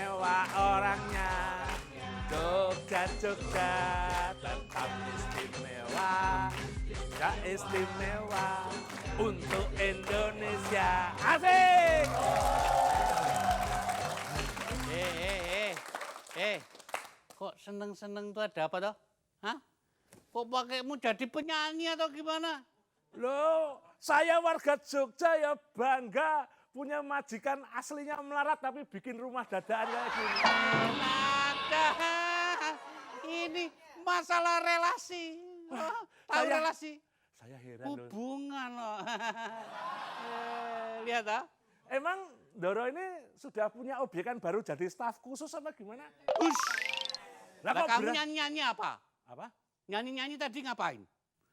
istimewa orangnya. Jogja, Jogja, tetap istimewa. Jogja istimewa untuk Indonesia. Asik! Kok seneng-seneng tuh ada apa toh? Hah? Kok pakaimu jadi penyanyi atau gimana? Loh, saya warga Jogja ya bangga punya majikan aslinya melarat tapi bikin rumah dadaan kayak gini. Ada. Ini masalah relasi. Tahu saya- relasi? Saya heran loh. Hubungan loh. Lihat ah. Emang Ndoro ini sudah punya obyekan baru jadi staf khusus apa gimana? Hush. Lah Lah kok kamu berat? nyanyi-nyanyi apa? Apa? Nyanyi-nyanyi tadi ngapain?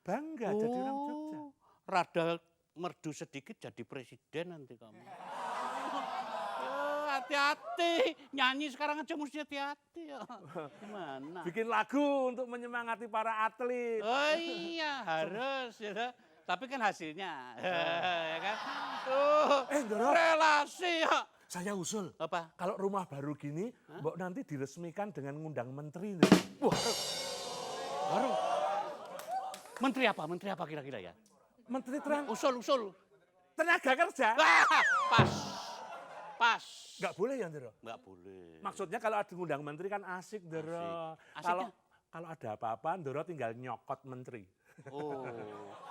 Bangga jadi orang Jogja. Rada merdu sedikit jadi presiden nanti kamu. Hati-hati, nyanyi sekarang aja mesti hati-hati ya. Gimana? Bikin lagu untuk menyemangati para atlet. Oh iya, harus ya. Tapi kan hasilnya, ya kan? Tuh, Ndoro. relasi ya. Saya usul. Apa? Kalau rumah baru gini, mbok nanti diresmikan dengan ngundang menteri. Wah, baru. Menteri apa? Menteri apa kira-kira ya? Menteri Usul. tenaga kerja. Pas. Pas. Nggak boleh ya, Ndoro? Nggak boleh. Maksudnya kalau ada ngundang menteri kan asik, Ndoro. Asik. Kalau Asiknya? kalau ada apa-apa, Ndoro tinggal nyokot menteri. Oh,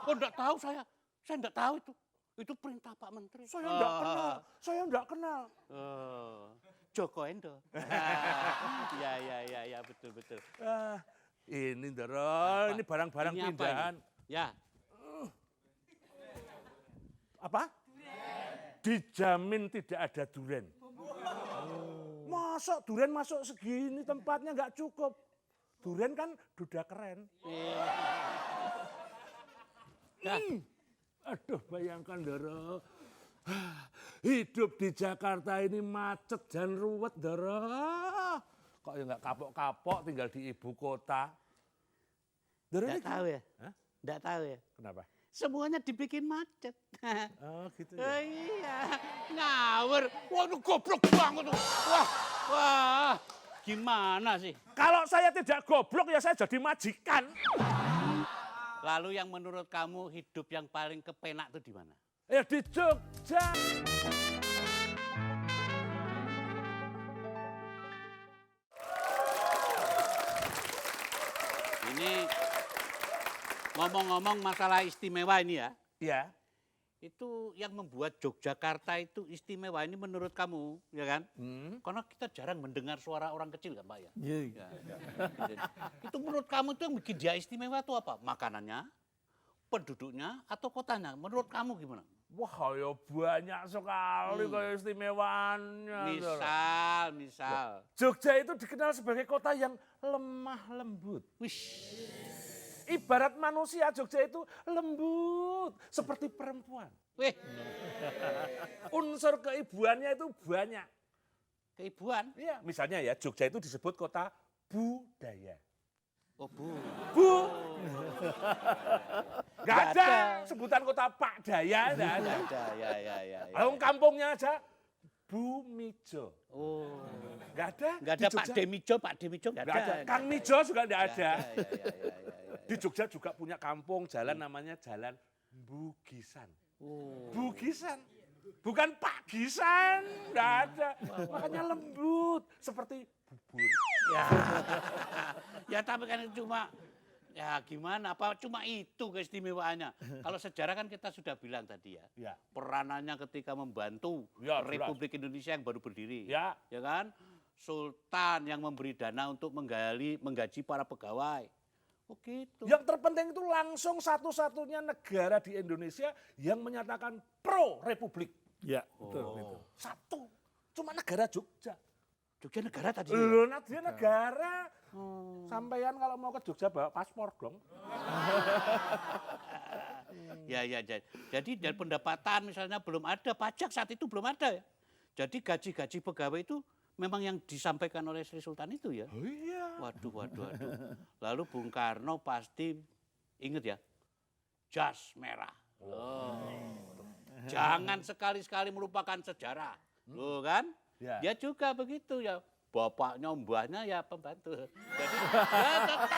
enggak tahu saya. Saya enggak tahu itu. Itu perintah Pak Menteri. Saya enggak kenal. Saya enggak kenal. Joko Endo. Ya, betul. Ini Ndoro, ini barang-barang Ini apa pindahan. ini? Ya, Apa? Dijamin tidak ada duren. Masuk duren masuk segini tempatnya nggak cukup. Duren kan duda keren. Ya. Aduh, bayangkan Ndoro. Hidup di Jakarta ini macet dan ruwet, Ndoro. Kok ya nggak kapok-kapok tinggal di ibu kota. Ndoro enggak ini tahu ya. Hah? Enggak tahu ya. Kenapa? Semuanya dibikin macet. Oh gitu Oh ya. iya, ngawur. Waduh, goblok banget tuh. Wah, gimana sih? Kalau saya tidak goblok ya saya jadi majikan. Lalu yang menurut kamu hidup yang paling kepenak itu di mana? Ya di Jogja. Ini ngomong-ngomong masalah istimewa ini ya. Ya. Itu yang membuat Yogyakarta itu istimewa ini menurut kamu, ya kan? Karena kita jarang mendengar suara orang kecil kan Pak ya? Iya. Ya. Itu menurut kamu itu yang bikin dia istimewa itu apa? Makanannya, penduduknya, atau kotanya? Menurut kamu gimana? Wah, ya banyak sekali keistimewaannya. Misal. Jogja itu dikenal sebagai kota yang lemah lembut. Wish. Ibarat manusia Jogja itu lembut seperti perempuan. Wih, Unsur keibuannya itu banyak. keibuan. Iya, misalnya ya Jogja itu disebut kota budaya. Oh, Bu. Bu, nggak Nggak ada ada. sebutan kota Pak Daya, nggak ada. Ada, ya. Lalu kampungnya aja Bumijo. Oh. Nggak ada. Enggak Di ada Pak Jogja Demijo, Pak Demijo enggak nggak ada. ada. Kang Mijo juga nggak ada. Ya. Di Jogja juga punya kampung, jalan namanya Jalan Bugisan. Oh. Bugisan. Bukan Pak Gisan, nggak ada. Makanya lembut, seperti bubur. Ya. Ya tapi kan itu cuma ya gimana? Apa cuma itu keistimewaannya? Kalau sejarah kan kita sudah bilang tadi ya. Ya. Peranannya ketika membantu Ya, jelas. Republik Indonesia yang baru berdiri. Ya. Ya kan? Sultan yang memberi dana untuk menggaji para pegawai. Oh gitu. Yang terpenting itu langsung satu-satunya negara di Indonesia yang menyatakan pro Republik. Ya, betul. Satu. Cuma negara Jogja. Jogja negara tadi. Loh, dia negara. Sampaian kalau mau ke Jogja bawa paspor dong. Ya. Jadi dari pendapatan misalnya belum ada, pajak saat itu belum ada ya. Jadi gaji-gaji pegawai itu memang yang disampaikan oleh Sri Sultan itu ya. Oh iya. Waduh. Lalu Bung Karno pasti inget ya, jas merah. Oh. Jangan sekali-sekali melupakan sejarah. Loh kan? Ya. Dia juga begitu ya. Bapaknya, mbahnya ya pembantu. Jadi ya tetap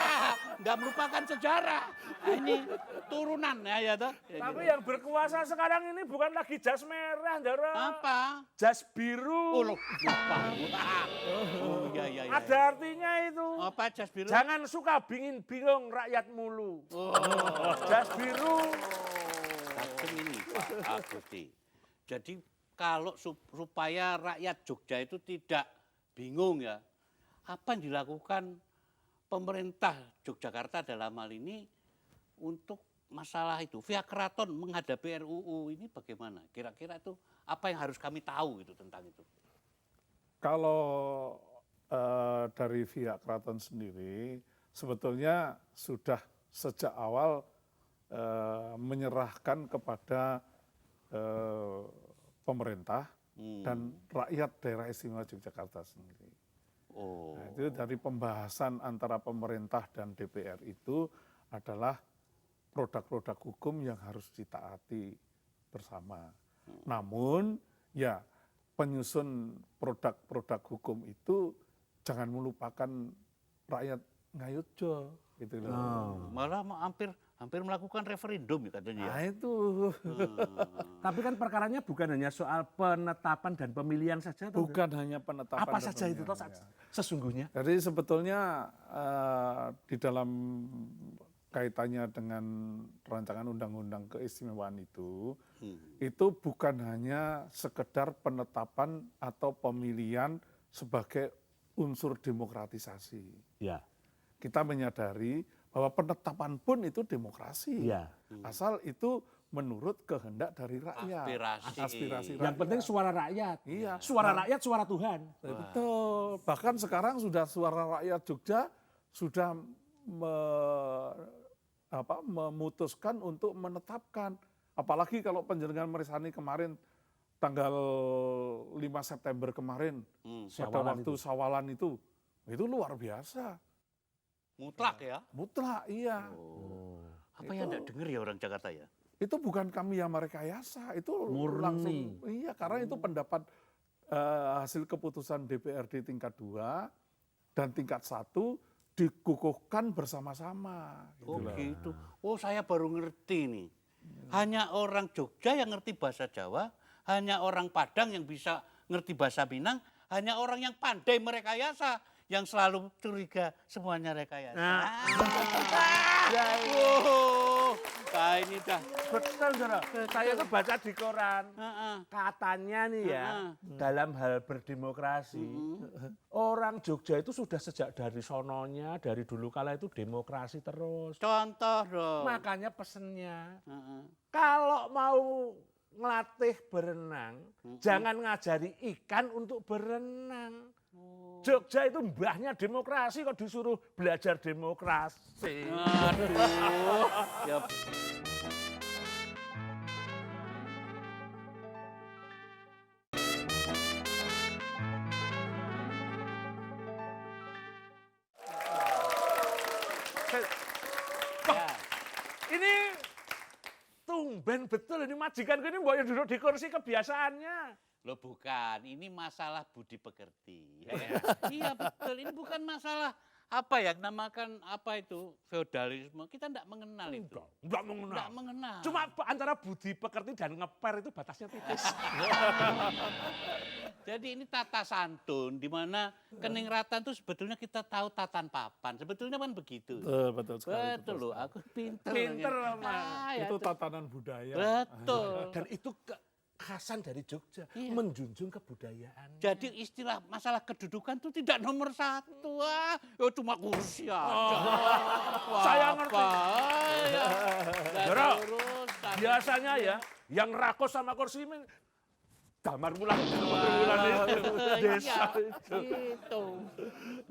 nggak melupakan sejarah. Nah, ini turunan ya toh. Ya, Tapi gitu. yang berkuasa sekarang ini bukan lagi jas merah, Ndoro. Apa? Jas biru. Oh, lupa. Oh, iya. Ada artinya itu. Apa jas biru? Jangan suka bingung rakyat mulu. Oh. Jas biru. Kagem ini Pak Agusti. Jadi kalau supaya rakyat Jogja itu tidak bingung ya, apa yang dilakukan pemerintah Yogyakarta dalam hal ini untuk masalah itu? Via keraton menghadapi RUU ini bagaimana? Kira-kira itu apa yang harus kami tahu itu tentang itu? Kalau dari pihak keraton sendiri sebetulnya sudah sejak awal menyerahkan kepada pemerintah dan rakyat daerah istimewa Yogyakarta sendiri. Oh, Nah, itu dari pembahasan antara pemerintah dan DPR itu adalah produk-produk hukum yang harus ditaati bersama. Namun ya penyusun produk-produk hukum itu jangan melupakan rakyat Ngayotjo gitu loh. malah hampir melakukan referendum ya katanya. Nah Ya. itu Tapi kan perkaranya bukan hanya soal penetapan dan pemilihan saja. toh. bukan hanya penetapan. Apa dan saja itu toh, pemilihan, ya. sesungguhnya? Jadi sebetulnya di dalam kaitannya dengan rancangan undang-undang keistimewaan itu bukan hanya sekedar penetapan atau pemilihan sebagai unsur demokratisasi. Ya. Kita menyadari bahwa penetapan pun itu demokrasi. Iya. Asal itu menurut kehendak dari rakyat. Aspirasi. rakyat. Yang penting suara rakyat. Iya. Suara rakyat, suara Tuhan. Betul. Bahkan sekarang sudah suara rakyat Jogja sudah memutuskan untuk menetapkan. Apalagi kalau penjaringan Merisani kemarin tanggal 5 September kemarin pada waktu Sawalan itu luar biasa. Mutlak ya. Mutlak, iya. Apa yang tidak dengar ya orang Jakarta ya? Itu bukan kami yang merekayasa, itu Murni. langsung iya karena itu pendapat hasil keputusan DPRD tingkat 2 dan tingkat 1 dikukuhkan bersama-sama. Oh loh. gitu. Oh saya baru ngerti nih. Hanya orang Jogja yang ngerti bahasa Jawa, hanya orang Padang yang bisa ngerti bahasa Minang, hanya orang yang pandai merekayasa yang selalu curiga semuanya rekayasa. Nah, ini dah. Betul, Saudara. Saya tuh baca di koran. Katanya nih ya, dalam hal berdemokrasi, orang Jogja itu sudah sejak dari sononya, dari dulu kala itu demokrasi terus. Contoh dong. Makanya pesennya, kalau mau ngelatih berenang, jangan ngajari ikan untuk berenang. Jogja itu mbahnya demokrasi kok disuruh belajar demokrasi. Aduh. Ya. Ini tumben betul ini majikan ini mbok duduk di kursi kebiasaannya. Loh bukan, ini masalah budi pekerti. Iya betul, ini bukan masalah apa ya, namakan apa itu feodalisme. Kita tidak mengenal itu. Enggak mengenal. Tidak mengenal. Cuma antara budi pekerti dan ngeper itu batasnya tipis. Jadi ini tata santun, di mana keningratan itu sebetulnya kita tahu tatan papan. Sebetulnya kan begitu. Betul sekali. Betul loh, aku pinter. Pinter, loh. Mas. Ya, Itu tatanan budaya. betul. Dan itu kekhasan dari Jogja, Iya. menjunjung kebudayaan. Jadi istilah masalah kedudukan itu tidak nomor satu. Cuma kursi aja. Saya ngerti. Doro, Urusan. biasanya ya, yang rakos sama kursi ini damar bulan itu. Desa itu. Itu.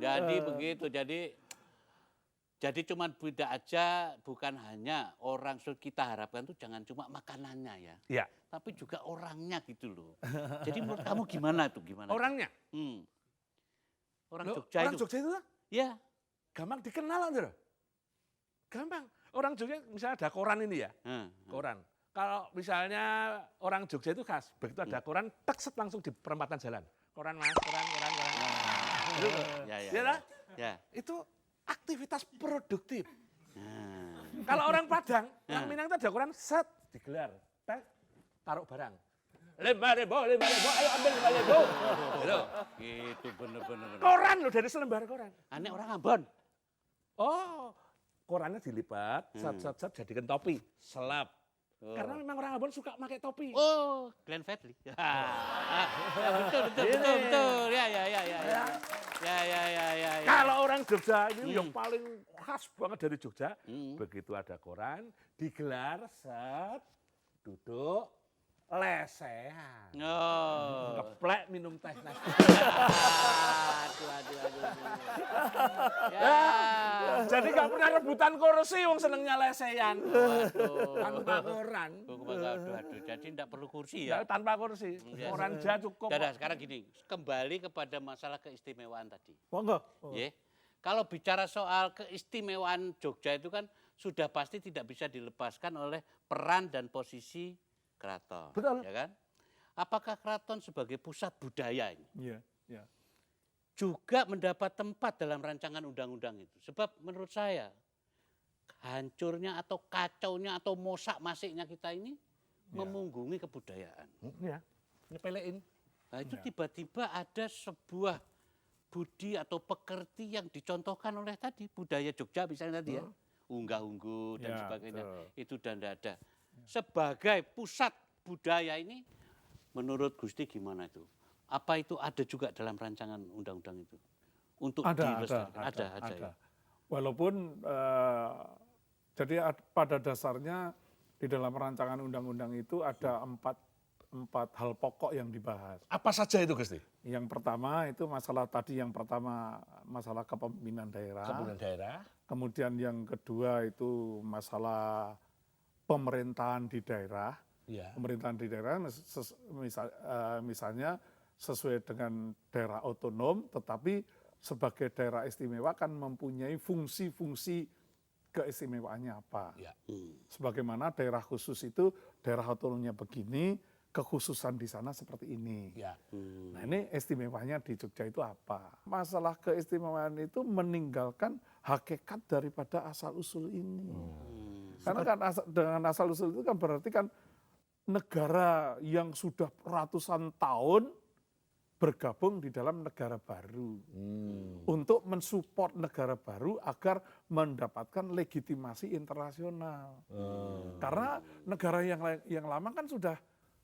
Jadi begitu. Jadi cuma beda aja, bukan hanya orang kita harapkan itu jangan cuma makanannya ya, Ya, tapi juga orangnya gitu loh. Jadi menurut kamu gimana tuh? Gimana? orangnya. Orang Loh, Jogja orang itu. Jogja itu Ya. gampang dikenal, Andro. Gampang. Orang Jogja misalnya ada koran ini ya, koran. Kalau misalnya orang Jogja itu khas, begitu ada koran, tek set langsung di perempatan jalan. Koran Mas, koran. Gitu. Ya, Ya lah? Ya. Itu aktivitas produktif. Nah. Kalau orang Padang, orang Minang itu ada koran, set, digelar, tes, taruh barang. 5.000, ayo ambil 5.000. Gitu. Gitu bener. Koran loh, dari selembar koran. Aneh orang Ambon. Oh, korannya dilipat, set, jadikan topi, selap. Karena memang orang Ambon suka pakai topi. Oh, Glenn Fredly. Ya, betul. Ya. Kalau orang Jogja ini yang paling khas banget dari Jogja, begitu ada koran, digelar, set, duduk, lesehan. Oh. Keplek minum teh. Aduh. Ya. Jadi gak pernah rebutan kursi, wong senengnya lesehan. Tanpa koran. Aduh. Jadi tidak perlu kursi ya. Ya, tanpa kursi. Ya. Koran aja cukup. Dadah, sekarang gini, kembali kepada masalah keistimewaan tadi. Monggo. Ya. Kalau bicara soal keistimewaan Jogja itu kan sudah pasti tidak bisa dilepaskan oleh peran dan posisi keraton. Betul. Ya kan? Apakah keraton sebagai pusat budaya ini Iya. juga mendapat tempat dalam rancangan undang-undang itu? Sebab menurut saya hancurnya atau kacaunya atau mosak-masiknya kita ini memunggungi kebudayaan. Ya, nyepelein. Nah, itu tiba-tiba ada sebuah budi atau pekerti yang dicontohkan oleh tadi budaya Jogja misalnya tadi ya, unggah-ungguh dan Ya, sebagainya. betul. Itu dan ada. Sebagai pusat budaya ini, menurut Gusti gimana itu? Apa itu ada juga dalam rancangan undang-undang itu? Untuk dilestarikan? Ada. Ya. Walaupun jadi pada dasarnya di dalam rancangan undang-undang itu ada empat hal pokok yang dibahas. Apa saja itu, Gusti? Yang pertama itu masalah masalah kepemimpinan daerah. Kepemimpinan daerah. Kemudian yang kedua itu masalah pemerintahan di daerah. Ya. Pemerintahan di daerah misalnya sesuai dengan daerah otonom, tetapi sebagai daerah istimewa kan mempunyai fungsi-fungsi keistimewaannya apa. Ya. Sebagaimana daerah khusus itu daerah otonomnya begini, kekhususan di sana seperti ini. Ya. Nah ini istimewanya di Jogja itu apa? Masalah keistimewaan itu meninggalkan hakikat daripada asal-usul ini. Karena kan dengan asal-usul itu kan berarti kan negara yang sudah ratusan tahun bergabung di dalam negara baru untuk mensupport negara baru agar mendapatkan legitimasi internasional. Karena negara yang lama kan sudah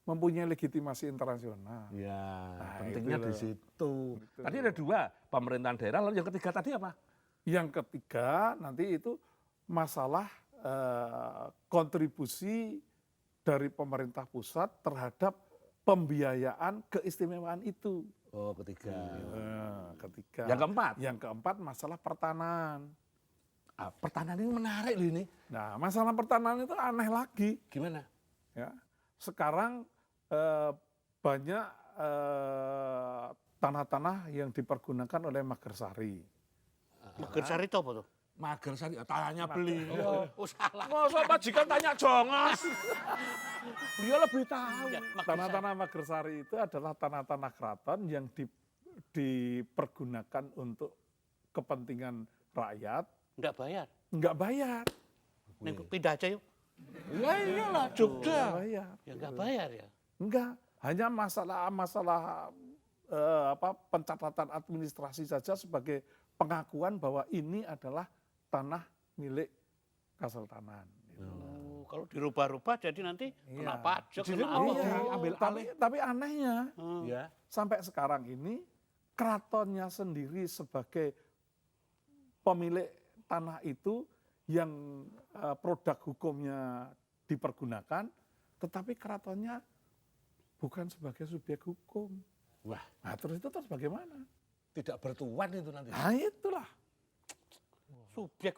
mempunyai legitimasi internasional. Ya, Nah, pentingnya itu di loh. situ. Tadi ada dua, pemerintahan daerah, lalu yang ketiga tadi apa? Yang ketiga nanti itu masalah kontribusi dari pemerintah pusat terhadap pembiayaan keistimewaan itu. Oh, ketiga. Ketiga. Yang keempat? Yang keempat masalah pertanahan. Pertanahan ini menarik loh ini. Nah, masalah pertanahan itu aneh lagi. Gimana? Ya. Sekarang banyak tanah-tanah yang dipergunakan oleh Magersari. Magersari itu apa tuh? Magersari, tanya beli. Oh, salah. Masa majikan tanya jongos? Dia lebih tahu. Ya, Tanah-tanah Magersari itu adalah tanah-tanah keraton yang dipergunakan untuk kepentingan rakyat. Enggak bayar. Enggak bayar. Nih, pindah aja yuk. Ya iyalah, Jogja. Enggak bayar. Ya enggak bayar ya. Enggak. Hanya masalah pencatatan administrasi saja sebagai pengakuan bahwa ini adalah tanah milik Kesultanan. Oh, kalau dirubah-rubah jadi nanti kena Iya. pajak, Jadi kena mau apa. diambil Tapi anehnya Ya. sampai sekarang ini keratonnya sendiri sebagai pemilik tanah itu yang produk hukumnya dipergunakan, tetapi keratonnya bukan sebagai subjek hukum. Wah, Nah terus bagaimana? tidak bertuan itu nanti. Nah itulah. Subjek